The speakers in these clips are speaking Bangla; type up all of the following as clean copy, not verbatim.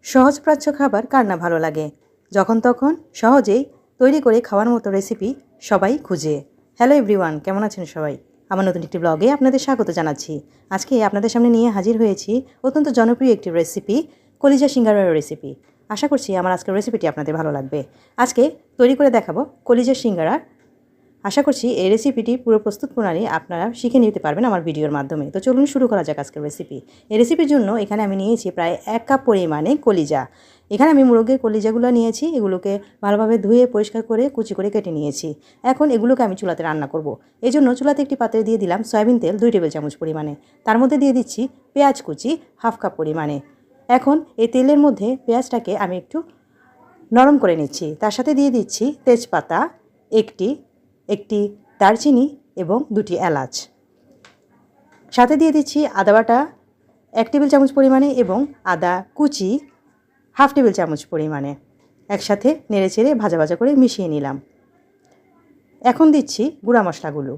সহজপাচ্য খাবার কার না ভালো লাগে, যখন তখন সহজেই তৈরি করে খাওয়ার মতো রেসিপি সবাই খুঁজে। হ্যালো এভরিওয়ান, কেমন আছেন সবাই? আমার নতুন একটি ব্লগে আপনাদের স্বাগত জানাচ্ছি। আজকে আপনাদের সামনে নিয়ে হাজির হয়েছি অত্যন্ত জনপ্রিয় একটি রেসিপি, কলিজা সিঙ্গারার রেসিপি। আশা করছি আমার আজকের রেসিপিটি আপনাদের ভালো লাগবে। আজকে তৈরি করে দেখাবো কলিজা সিঙ্গারা। আশা করছি এই রেসিপিটি পুরো প্রস্তুত প্রণালী আপনারা শিখে নিতে পারবেন আমার ভিডিওর মাধ্যমে। তো চলুন শুরু করা যাক আজকের রেসিপি। এই রেসিপির জন্য এখানে আমি নিয়েছি প্রায় 1 কাপ পরিমাণে কলিজা। এখানে আমি মুরগির কলিজাগুলো নিয়েছি, এগুলোকে ভালোভাবে ধুয়ে পরিষ্কার করে কুচি করে কেটে নিয়েছি। এখন এগুলোকে আমি চুলাতে রান্না করব। এই জন্য চুলাতে একটি পাত্রে দিয়ে দিলাম সয়াবিন তেল 2 টেবিল চামচ পরিমাণে। তার মধ্যে দিয়ে দিচ্ছি পেঁয়াজ কুচি 1/2 কাপ পরিমাণে। এখন এই তেলের মধ্যে পেঁয়াজটাকে আমি একটু নরম করে নিচ্ছি। তার সাথে দিয়ে দিচ্ছি তেজপাতা একটি দারচিনি এবং 2টি এলাচ। সাথে দিয়ে দিচ্ছি আদা বাটা 1 টেবিল চামচ পরিমাণে এবং আদা কুচি 1/2 টেবিল চামচ পরিমাণে। একসাথে নেড়েচেড়ে ভাজা ভাজা করে মিশিয়ে নিলাম। এখন দিচ্ছি গুঁড়া মশলাগুলো।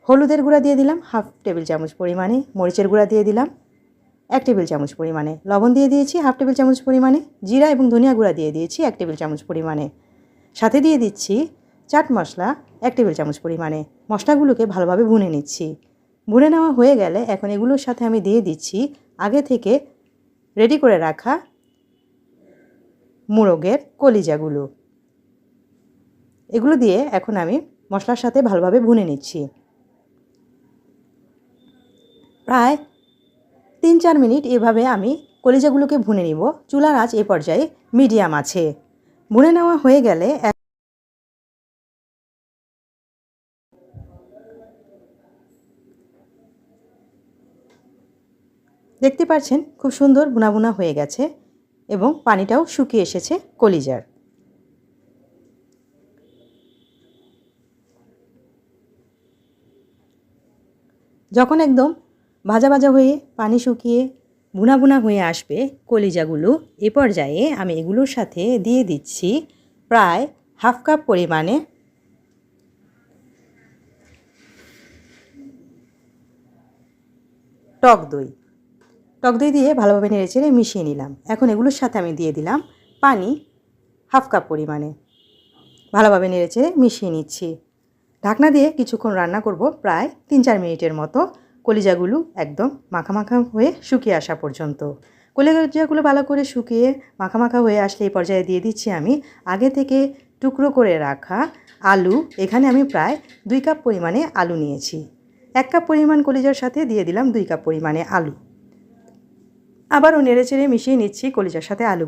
হলুদের গুঁড়া দিয়ে দিলাম 1/2 টেবিল চামচ পরিমাণে, মরিচের গুঁড়া দিয়ে দিলাম 1 টেবিল চামচ পরিমাণে, লবণ দিয়ে দিয়েছি 1/2 টেবিল চামচ পরিমাণে, জিরা এবং ধনিয়া গুঁড়া দিয়ে দিয়েছি 1 টেবিল চামচ পরিমাণে। সাথে দিয়ে দিচ্ছি চাট মশলা 1 টেবিল চামচ পরিমাণে। মশলাগুলোকে ভালোভাবে ভুনে নিচ্ছি। ভুনে নেওয়া হয়ে গেলে এখন এগুলোর সাথে আমি দিয়ে দিচ্ছি আগে থেকে রেডি করে রাখা মুরগের কলিজাগুলো। এগুলো দিয়ে এখন আমি মশলার সাথে ভালোভাবে ভুনে নিচ্ছি। প্রায় 3-4 মিনিট এভাবে আমি কলিজাগুলোকে ভুনে নিব। চুলার আঁচ এ পর্যায়ে মিডিয়াম আছে। ভুনে নেওয়া হয়ে গেলে দেখতে পাচ্ছেন খুব সুন্দর ভুনা ভুনা হয়ে গেছে এবং পানিটাও শুকিয়ে এসেছে কলিজার। যখন একদম ভাজা ভাজা হয়ে পানি শুকিয়ে ভুনা ভুনা হয়ে আসবে কলিজাগুলো, এ পর্যায়ে আমি এগুলোর সাথে দিয়ে দিচ্ছি প্রায় 1/2 কাপ পরিমাণে টক দই। টক দই দিয়ে ভালোভাবে নেড়েচেড়ে মিশিয়ে নিলাম। এখন এগুলোর সাথে আমি দিয়ে দিলাম পানি 1/2 কাপ পরিমাণে। ভালোভাবে নেড়েচেড়ে মিশিয়ে নিচ্ছি। ঢাকনা দিয়ে কিছুক্ষণ রান্না করব, প্রায় 3-4 মিনিটের মতো, কলিজাগুলো একদম মাখা মাখা হয়ে শুকিয়ে আসা পর্যন্ত। কলিজাগুলো ভালো করে শুকিয়ে মাখা মাখা হয়ে আসলে এই পর্যায়ে দিয়ে দিচ্ছি আমি আগে থেকে টুকরো করে রাখা আলু। এখানে আমি প্রায় 2 কাপ পরিমাণে আলু নিয়েছি। 1 কাপ পরিমাণ কলিজার সাথে দিয়ে দিলাম 2 কাপ পরিমাণে আলু। আবারও নেড়েচেড়ে মিশিয়ে নিচ্ছি কলিজার সাথে আলু।